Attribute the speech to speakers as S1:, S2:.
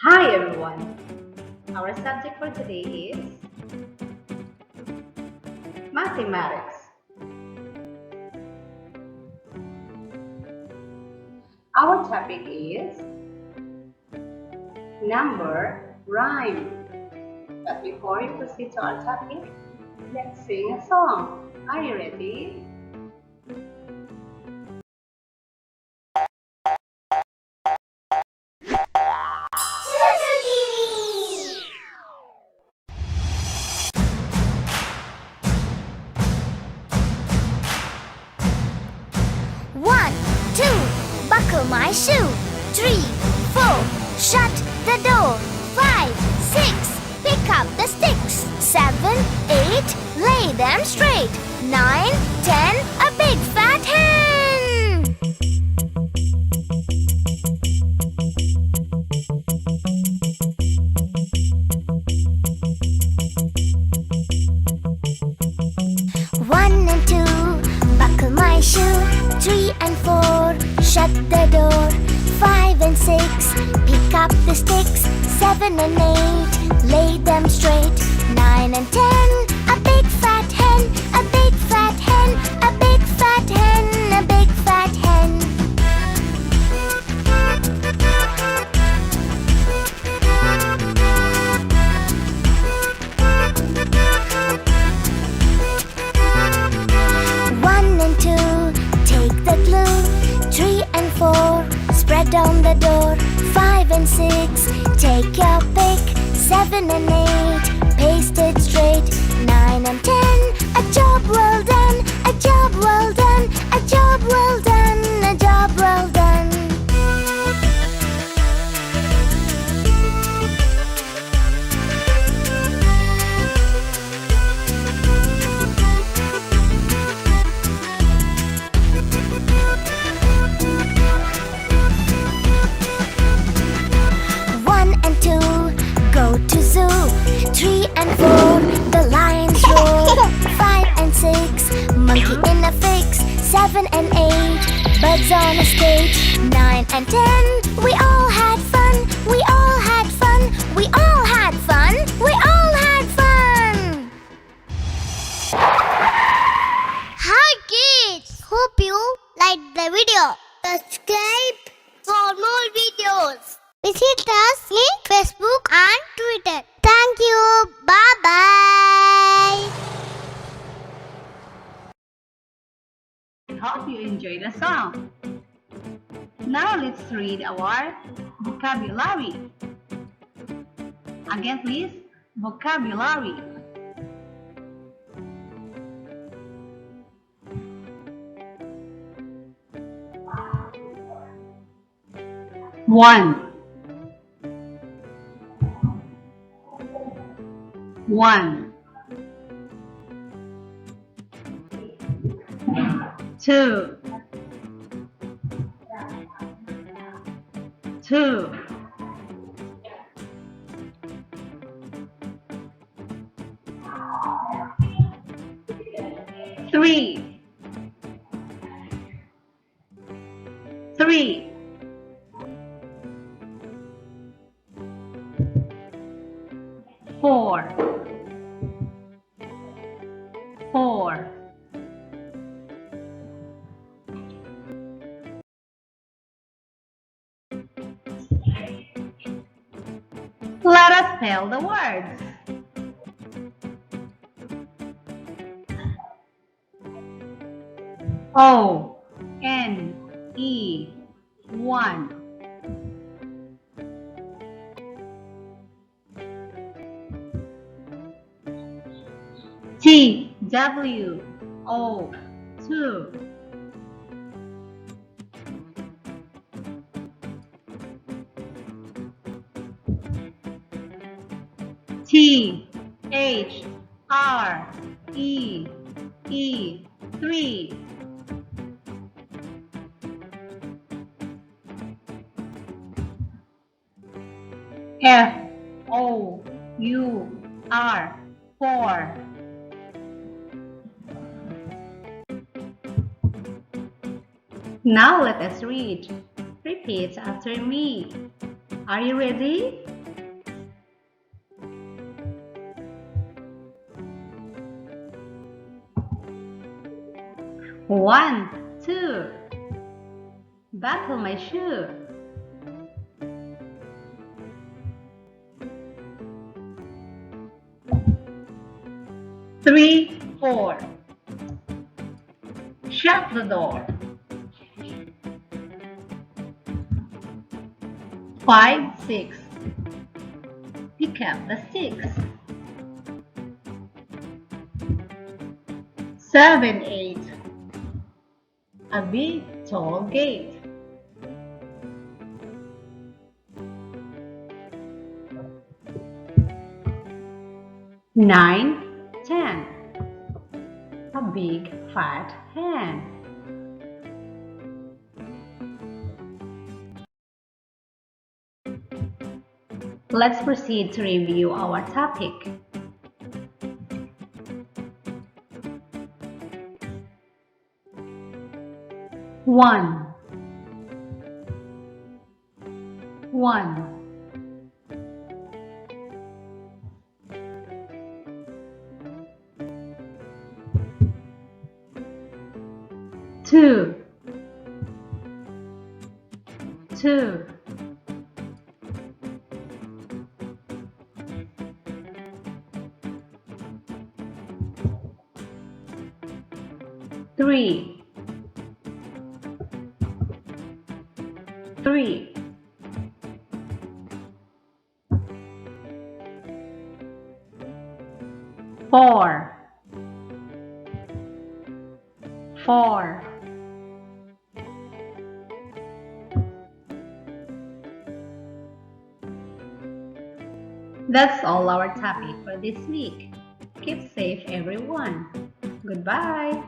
S1: Hi everyone. Our subject for today is mathematics. Our topic is number rhyme. But before we proceed to our topic, let's sing a song. Are you ready?
S2: One, two, buckle my shoe. 3, 4, shut the door. 5, 6, pick up the sticks. 7, 8, lay them straight. 9, 10, a big fat hen. One and two, buckle my shoe. 3 and 4, shut the door. 5 and 6, pick up the sticks. 7 and 8, lay them straight. 9 and 10, a big fat hen, a big fat hen, a big fat hen, a big fat hen. One and two, take the glue. 3 and 4, spread on the door. 5 and 6, take your pick. 7 and 8, paste it straight. 9 and 10, a job well done, a job well done, a job well done, a job well done. One and two, go to zoo. 3 and 4, the lions roar. 5 and 6, monkey in a fix. 7 and 8, birds on a stage. 9 and 10, we all had fun. We all had fun. We all had fun. We all had fun. Hi kids! Hope you like the video. Subscribe for more videos. Visit us in Facebook and Twitter. Thank you. Bye-bye.
S1: Hope you enjoyed the song. Now let's read our vocabulary. Again please, vocabulary. One. 2. 3. 4. 4. Let us spell the words. O-N-E 1. T-W-O 2. T-H-R-E-E 3. F-O-U-R 4. Now let us read. Repeat after me. Are you ready? 1, 2. Buckle my shoe. 3, 4. Shut the door. 5, 6. Pick up the sticks. 7, 8. A big tall gate. 9, 10. A big fat hen. Let's proceed to review our topic. 1, 1. 2, 2. 3, 3. 4, 4. 'That's all our topic for this week. Keep safe, everyone. Goodbye.